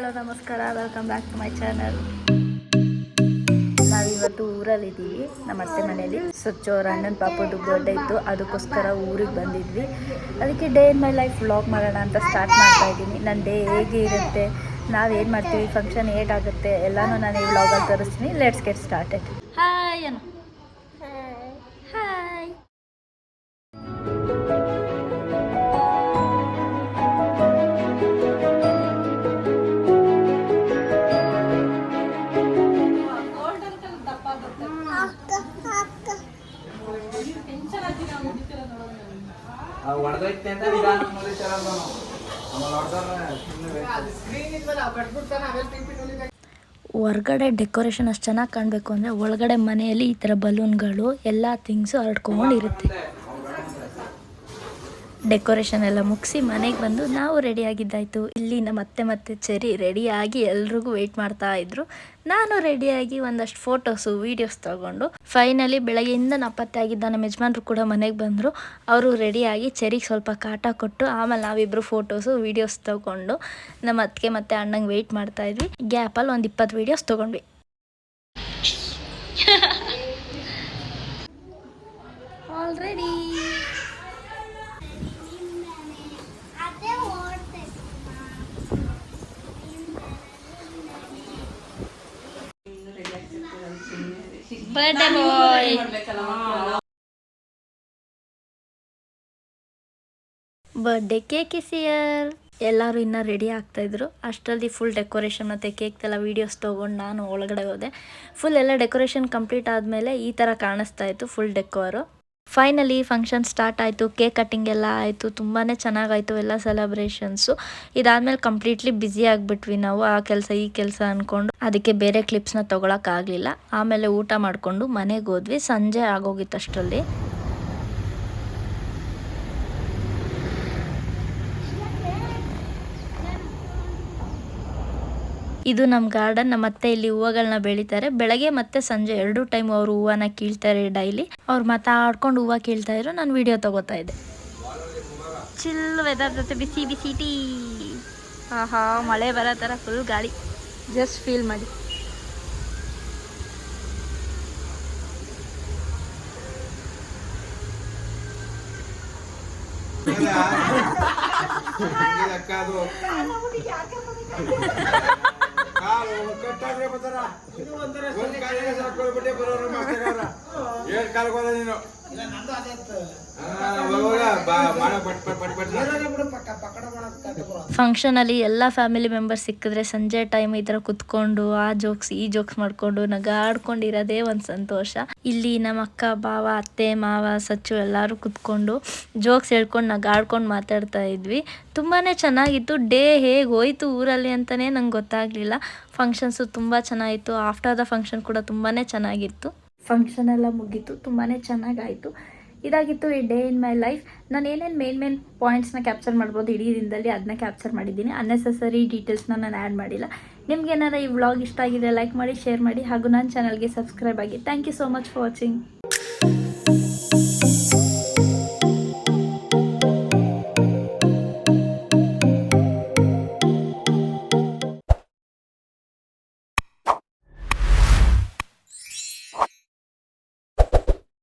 Hello ನಮಸ್ಕಾರ, welcome back to my channel. ನಾವಿವತ್ತು ಊರಲ್ಲಿದ್ದೀವಿ, ನಮ್ಮ ಅತ್ತೆ ಮನೆಯಲ್ಲಿ. ಸ್ವಚ್ಛವ್ರ ಅಣ್ಣನ ಪಾಪದ್ದು ಬರ್ಡೇ ಇತ್ತು, ಅದಕ್ಕೋಸ್ಕರ ಊರಿಗೆ ಬಂದಿದ್ವಿ. ಅದಕ್ಕೆ day in my life vlog ಮಾಡೋಣ ಅಂತ ಸ್ಟಾರ್ಟ್ ಮಾಡ್ತಾ ಇದ್ದೀನಿ. ನನ್ನ ಡೇ ಹೇಗೆ ಇರುತ್ತೆ, ನಾವೇನು ಮಾಡ್ತೀವಿ, ಫಂಕ್ಷನ್ ಹೇಗಾಗುತ್ತೆ ಎಲ್ಲನೂ ನಾನು ಈ ವ್ಲಾಗಲ್ಲಿ ತೋರಿಸ್ತೀನಿ. Let's get started. Hi Anu. Hi. ಹೊರ್ಗಡೆ ಡೆಕೋರೇಷನ್ ಅಷ್ಟು ಚೆನ್ನಾಗಿ ಕಾಣಬೇಕು ಅಂದರೆ ಒಳಗಡೆ ಮನೆಯಲ್ಲಿ ಈ ಥರ ಬಲೂನ್ಗಳು ಎಲ್ಲ ಥಿಂಗ್ಸು ಹರಡ್ಕೊಂಡಿರುತ್ತೆ. ಡೆಕೋರೇಷನ್ ಎಲ್ಲ ಮುಗಿಸಿ ಮನೆಗೆ ಬಂದು ನಾವು ರೆಡಿಯಾಗಿದ್ದಾಯಿತು. ಇಲ್ಲಿ ನಮ್ಮ ಅತ್ತೆ ಮತ್ತು ಚೆರಿ ರೆಡಿಯಾಗಿ ಎಲ್ರಿಗೂ ವೆಯ್ಟ್ ಮಾಡ್ತಾ ಇದ್ರು. ನಾನು ರೆಡಿಯಾಗಿ ಒಂದಷ್ಟು ಫೋಟೋಸು ವೀಡಿಯೋಸ್ ತೊಗೊಂಡು ಫೈನಲಿ ಬೆಳಗ್ಗೆಯಿಂದ ನಾಪತ್ತೆ ಆಗಿದ್ದ ನಮ್ಮ ಯಜಮಾನ್ರು ಕೂಡ ಮನೆಗೆ ಬಂದರು. ಅವರು ರೆಡಿಯಾಗಿ ಚೆರಿಗೆ ಸ್ವಲ್ಪ ಕಾಟ ಕೊಟ್ಟು ಆಮೇಲೆ ನಾವಿಬ್ಬರು ಫೋಟೋಸು ವೀಡಿಯೋಸ್ ತೊಗೊಂಡು ನಮ್ಮ ಅತ್ತಿಗೆ ಮತ್ತು ಅಣ್ಣಂಗೆ ವೆಯ್ಟ್ ಮಾಡ್ತಾಯಿದ್ವಿ. ಗ್ಯಾಪಲ್ಲಿ ಒಂದು 20 ವೀಡಿಯೋಸ್ ತೊಗೊಂಡ್ವಿ. Already birthday boy. Birthday cake is here. ಎಲ್ಲರೂ ಇನ್ನೂ ರೆಡಿ ಆಗ್ತಾಯಿದ್ರು. ಅಷ್ಟರಲ್ಲಿ ಫುಲ್ ಡೆಕೋರೇಷನ್ ಮತ್ತು ಕೇಕ್ದೆಲ್ಲ ವೀಡಿಯೋಸ್ ತೊಗೊಂಡು ನಾನು ಒಳಗಡೆ ಹೋದೆ. ಫುಲ್ ಎಲ್ಲ ಡೆಕೋರೇಷನ್ ಕಂಪ್ಲೀಟ್ ಆದಮೇಲೆ ಈ ಥರ ಕಾಣಿಸ್ತಾ ಇತ್ತು ಫುಲ್ ಡೆಕೋರು. ಫೈನಲಿ ಫಂಕ್ಷನ್ ಸ್ಟಾರ್ಟ್ ಆಯಿತು. ಕೇಕ್ ಕಟ್ಟಿಂಗ್ ಎಲ್ಲ ಆಯಿತು. ತುಂಬಾ ಚೆನ್ನಾಗಾಯಿತು ಎಲ್ಲ ಸೆಲೆಬ್ರೇಷನ್ಸು. ಇದಾದಮೇಲೆ ಕಂಪ್ಲೀಟ್ಲಿ ಬ್ಯುಸಿ ಆಗಿಬಿಟ್ವಿ ನಾವು, ಆ ಕೆಲಸ ಈ ಕೆಲಸ ಅಂದ್ಕೊಂಡು. ಅದಕ್ಕೆ ಬೇರೆ ಕ್ಲಿಪ್ಸ್ನ ತೊಗೊಳಕ್ಕಾಗಲಿಲ್ಲ. ಆಮೇಲೆ ಊಟ ಮಾಡಿಕೊಂಡು ಮನೆಗೆ ಹೋದ್ವಿ. ಸಂಜೆ ಆಗೋಗಿತ್ತು ಅಷ್ಟರಲ್ಲಿ. ಇದು ನಮ್ಮ ಗಾರ್ಡನ್. ನಮ್ಮ ಅತ್ತೆ ಇಲ್ಲಿ ಹೂವುಗಳನ್ನ ಬೆಳಿತಾರೆ. ಬೆಳಗ್ಗೆ ಮತ್ತು ಸಂಜೆ 2 ಟೈಮ್ ಅವರು ಹೂವನ್ನ ಕೀಳ್ತಾರೆ ಡೈಲಿ. ಅವ್ರು ಮಾತಾಡ್ಕೊಂಡು ಹೂವು ಕೀಳ್ತಾ ಇದ್ರು, ನಾನು ವಿಡಿಯೋ ತಗೋತಾ ಇದ್ದೆ. ಚಿಲ್ ವೆದರ್ ಜೊತೆ ಬಿಸಿ ಬಿಸಿ ಟೀ. ಆಹಾ, ಮಳೆ ಬರೋ ಥರ ಫುಲ್ ಗಾಳಿ. ಜಸ್ಟ್ ಫೀಲ್ ಮಾಡಿ. ಫಂಕ್ಷನಲ್ಲಿ ಎಲ್ಲ ಫ್ಯಾಮಿಲಿ ಮೆಂಬರ್ಸ್ ಸಿಕ್ಕಿದ್ರೆ ಸಂಜೆ ಟೈಮ್ ಈ ಥರ ಕುತ್ಕೊಂಡು ಆ ಜೋಕ್ಸ್ ಈ ಜೋಕ್ಸ್ ಮಾಡ್ಕೊಂಡು ನಗಾಡ್ಕೊಂಡಿರೋದೇ ಒಂದು ಸಂತೋಷ. ಇಲ್ಲಿ ನಮ್ಮ ಅಕ್ಕ ಬಾವ ಅತ್ತೆ ಮಾವ ಸಚ್ಚು ಎಲ್ಲರೂ ಕುತ್ಕೊಂಡು ಜೋಕ್ಸ್ ಹೇಳ್ಕೊಂಡು ನಗಾಡ್ಕೊಂಡು ಮಾತಾಡ್ತಾ ಇದ್ವಿ. ತುಂಬಾ ಚೆನ್ನಾಗಿತ್ತು. ಡೇ ಹೇಗೆ ಹೋಯ್ತು ಊರಲ್ಲಿ ಅಂತಲೇ ನಂಗೆ ಗೊತ್ತಾಗಲಿಲ್ಲ. ಫಂಕ್ಷನ್ಸು ತುಂಬ ಚೆನ್ನಾಗಿತ್ತು. ಆಫ್ಟರ್ ದ ಫಂಕ್ಷನ್ ಕೂಡ ತುಂಬಾ ಚೆನ್ನಾಗಿತ್ತು. ಫಂಕ್ಷನ್ ಎಲ್ಲ ಮುಗೀತು, ತುಂಬಾ ಚೆನ್ನಾಗಾಯಿತು. ಇದಾಗಿತ್ತು ಈ ಡೇ ಇನ್ ಮೈ ಲೈಫ್. ನಾನು ಏನೇನು ಮೇನ್ ಪಾಯಿಂಟ್ಸ್ನ ಕ್ಯಾಪ್ಚರ್ ಮಾಡ್ಬೋದು ಇಡೀ ದಿನದಲ್ಲಿ ಅದನ್ನ ಕ್ಯಾಪ್ಚರ್ ಮಾಡಿದ್ದೀನಿ. ಅನ್ನೆಸೆಸರಿ ಡೀಟೇಲ್ಸ್ನ ನಾನು ಆ್ಯಡ್ ಮಾಡಿಲ್ಲ. ನಿಮ್ಗೇನಾರ ಈ ವ್ಲಾಗ್ ಇಷ್ಟ ಆಗಿದೆ ಲೈಕ್ ಮಾಡಿ, ಶೇರ್ ಮಾಡಿ, ಹಾಗೂ ನನ್ನ ಚಾನಲ್ಗೆ ಸಬ್ಸ್ಕ್ರೈಬ್ ಆಗಿ. Thank you so much for watching.